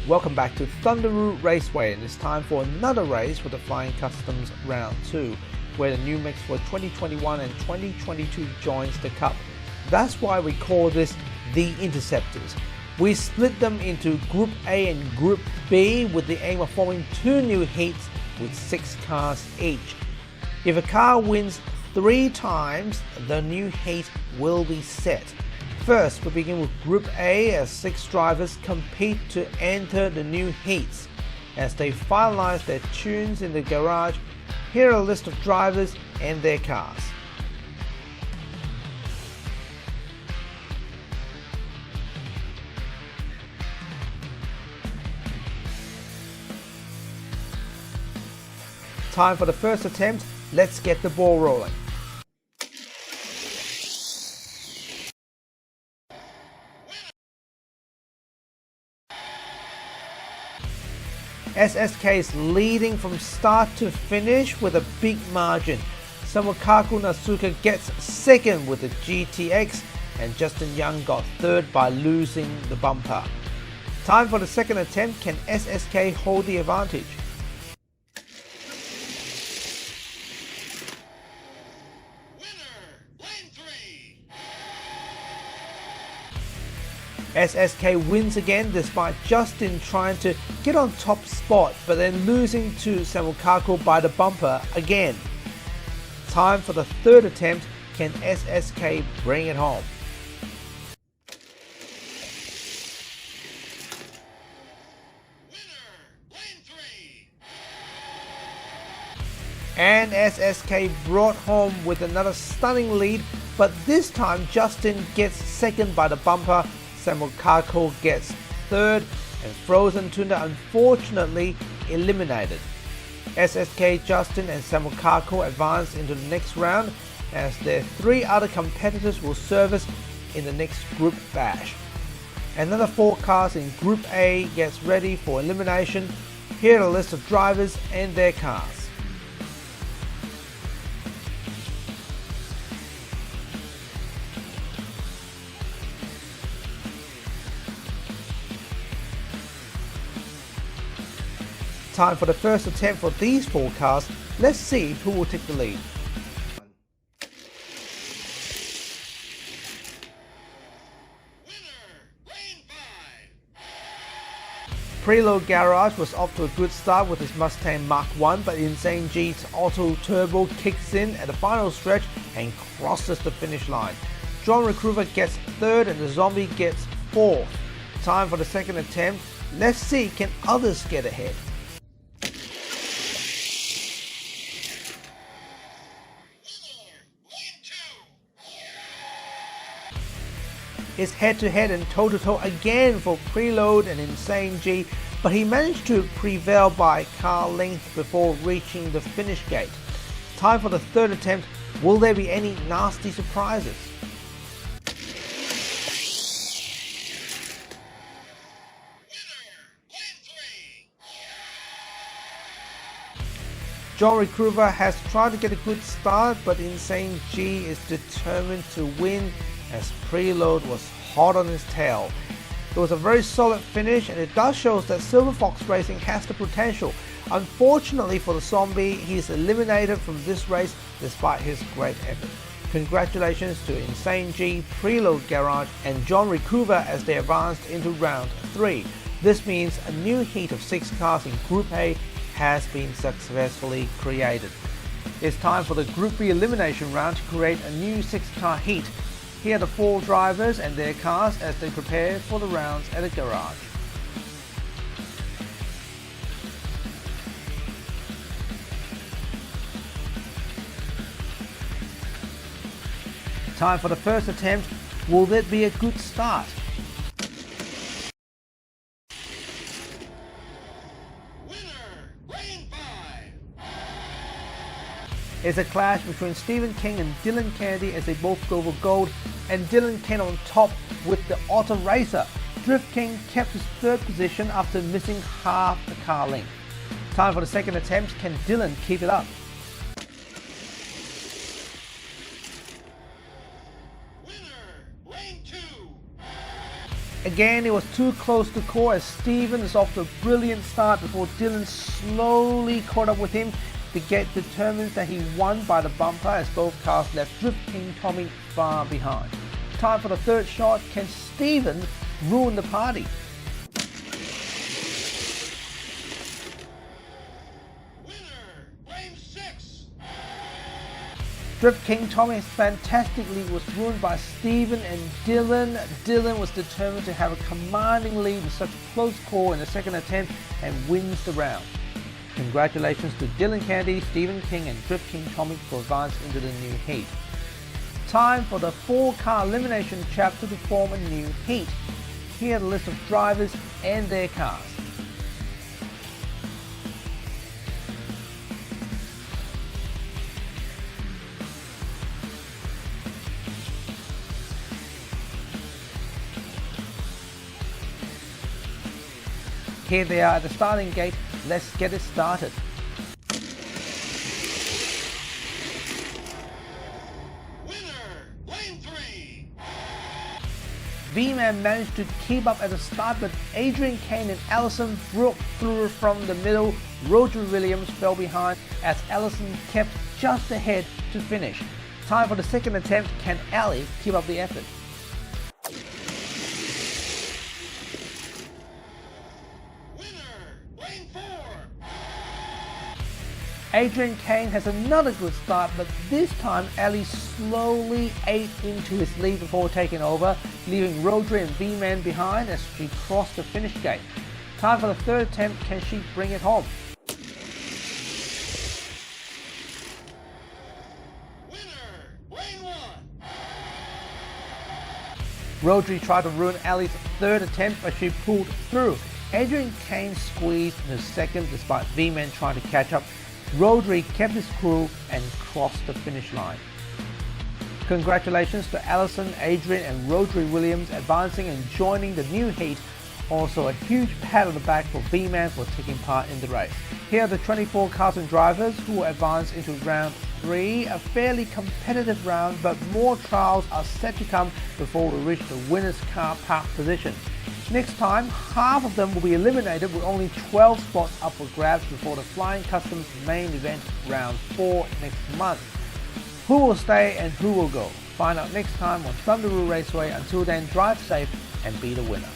Welcome back to Thunder Roo Raceway, and it's time for another race for the Flying Customs Round 2, where the new mix for 2021 and 2022 joins the Cup. That's why we call this the Interceptors. We split them into Group A and Group B with the aim of forming two new heats with 6 cars each. If a car wins 3 times, the new heat will be set. First, we begin with Group A as 6 drivers compete to enter the new heats. As they finalize their tunes in the garage, here are a list of drivers and their cars. Time for the first attempt. Let's get the ball rolling. SSK is leading from start to finish with a big margin. Samukaku Nasuka gets second with the GTX, and Justin Young got third by losing the bumper. Time for the second attempt. Can SSK hold the advantage? SSK wins again despite Justin trying to get on top spot but then losing to Samukaku by the bumper again. Time for the third attempt. Can SSK bring it home? And SSK brought home with another stunning lead, but this time Justin gets second by the bumper. Samukaku gets third, and Frozen Tuna unfortunately eliminated. SSK, Justin and Samukaku advance into the next round as their 3 other competitors will service in the next group bash. Another 4 cars in Group A gets ready for elimination. Here are a list of drivers and their cars. Time for the first attempt for these 4 cars. Let's see who will take the lead. Preload Garage was off to a good start with his Mustang Mach 1, but Insane G's Auto Turbo kicks in at the final stretch and crosses the finish line. John Recruiter gets third and the Zombie gets fourth. Time for the second attempt. Let's see, can others get ahead? It's head-to-head and toe-to-toe again for Preload and Insane G, but he managed to prevail by car length before reaching the finish gate. Time for the third attempt. Will there be any nasty surprises? John Recruiter has tried to get a good start, but Insane G is determined to win as Preload was hot on his tail. It was a very solid finish, and it does show that Silver Fox Racing has the potential. Unfortunately for the Zombie, he is eliminated from this race despite his great effort. Congratulations to Insane G, Preload Garage and John Recruiter as they advanced into round 3. This means a new heat of 6 cars in Group A has been successfully created. It's time for the Group B elimination round to create a new 6-car heat. Here are the 4 drivers and their cars as they prepare for the rounds at the garage. Time for the first attempt. Will that be a good start? It's a clash between Stephen King and Dylan Kennedy as they both go for gold, and Dylan came on top with the Auto Racer. Drift King kept his 3rd position after missing half the car length. Time for the second attempt. Can Dylan keep it up? Again, it was too close to call as Steven is off to a brilliant start before Dylan slowly caught up with him. The gate determines that he won by the bumper as both cars left Drift King Tommy far behind. Time for the third shot. Can Steven ruin the party? Drift King Tommy fantastic lead was ruined by Steven and Dylan. Dylan was determined to have a commanding lead with such a close call in the second attempt and wins the round. Congratulations to Dylan Kennedy, Steven King and Drift King Tommy for advance into the new heat. Time for the 4-car elimination chapter to form a new heat. Here are the list of drivers and their cars. Here they are at the starting gate. Let's get it started. Winner, lane 3. V-Man managed to keep up at the start, but Adrian Kane and Allison broke through from the middle. Roger Williams fell behind as Allison kept just ahead to finish. Time for the second attempt. Can Allie keep up the effort? Adrian Kane has another good start, but this time Ali slowly ate into his lead before taking over, leaving Rodri and V-Man behind as she crossed the finish gate. Time for the third attempt. Can she bring it home? Winner, lane 1. Rodri tried to ruin Ali's third attempt, but she pulled through. Adrian Kane squeezed into second despite V-Man trying to catch up. Rodri kept his cool and crossed the finish line. Congratulations to Allison, Adrian and Rodri Williams advancing and joining the new heat. Also a huge pat on the back for V-Man for taking part in the race. Here are the 24 cars and drivers who will advance into round 3, a fairly competitive round, but more trials are set to come before we reach the winner's car park position. Next time, half of them will be eliminated with only 12 spots up for grabs before the Flying Customs main event round 4 next month. Who will stay and who will go? Find out next time on Thunder Roo Raceway. Until then, drive safe and be the winner.